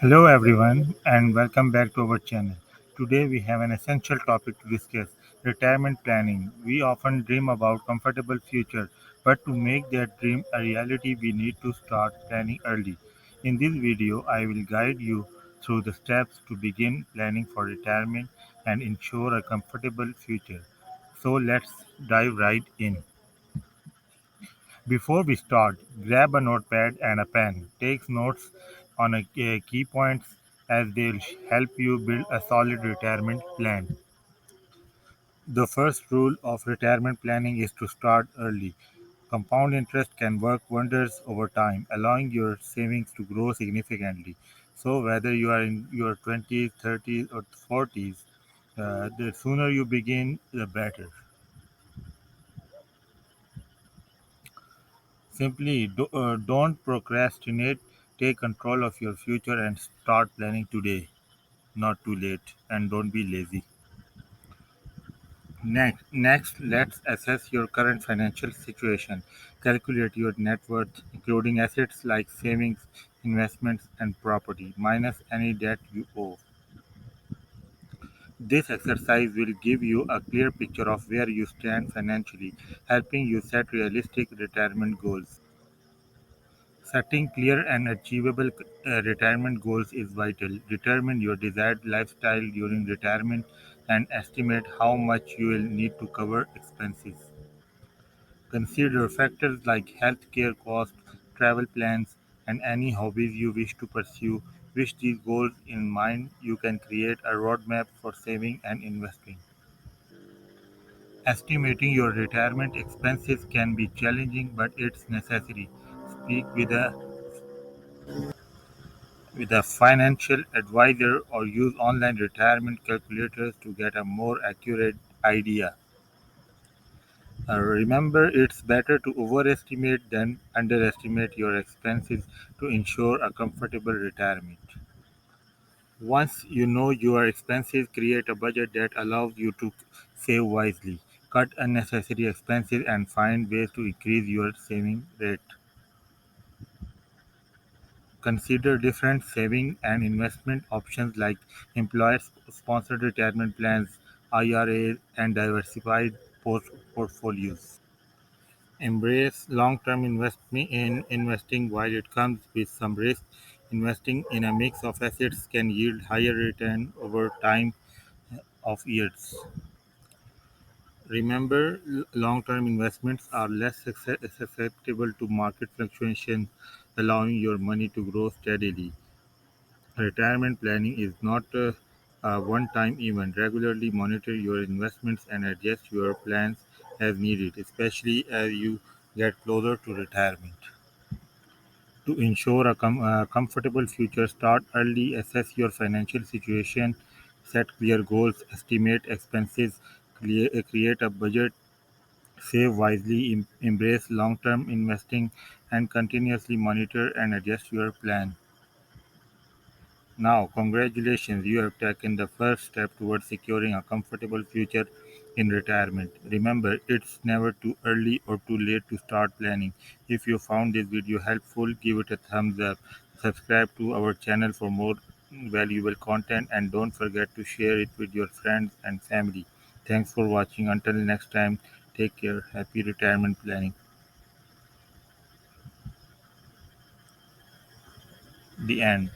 Hello everyone and welcome back to our channel. Today we have an essential topic to discuss: retirement planning. We often dream about comfortable future, but to make that dream a reality we need to start planning early. In this video I will guide you through the steps to begin planning for retirement and ensure a comfortable future. So let's dive right in. Before we start, grab a notepad and a pen. Take notes on key points as they'll help you build a solid retirement plan. The first rule of retirement planning is to start early. Compound interest can work wonders over time, allowing your savings to grow significantly. So, whether you are in your 20s, 30s, or 40s, the sooner you begin, the better. Simply don't procrastinate. Take control of your future and start planning today. Not too late. And don't be lazy. Next, let's assess your current financial situation. Calculate your net worth, including assets like savings, investments, and property, minus any debt you owe. This exercise will give you a clear picture of where you stand financially, helping you set realistic retirement goals. Setting clear and achievable retirement goals is vital. Determine your desired lifestyle during retirement and estimate how much you will need to cover expenses. Consider factors like healthcare costs, travel plans, and any hobbies you wish to pursue. With these goals in mind, you can create a roadmap for saving and investing. Estimating your retirement expenses can be challenging, but it's necessary. Speak with a financial advisor or use online retirement calculators to get a more accurate idea. Remember, it's better to overestimate than underestimate your expenses to ensure a comfortable retirement. Once you know your expenses, create a budget that allows you to save wisely, cut unnecessary expenses, and find ways to increase your saving rate. Consider different saving and investment options like employer-sponsored retirement plans, IRAs, and diversified portfolios. Embrace long-term investment in investing. While it comes with some risk, investing in a mix of assets can yield higher return over time of years. Remember, long-term investments are less susceptible to market fluctuations, allowing your money to grow steadily. Retirement planning is not a one-time event. Regularly monitor your investments and adjust your plans as needed, especially as you get closer to retirement. To ensure a comfortable future, start early, assess your financial situation, set clear goals, estimate expenses, create a budget, save wisely, embrace long-term investing, and continuously monitor and adjust your plan. Now, congratulations, you have taken the first step towards securing a comfortable future in retirement. Remember, it's never too early or too late to start planning. If you found this video helpful, give it a thumbs up. Subscribe to our channel for more valuable content and don't forget to share it with your friends and family. Thanks for watching. Until next time, take care. Happy retirement planning. The end.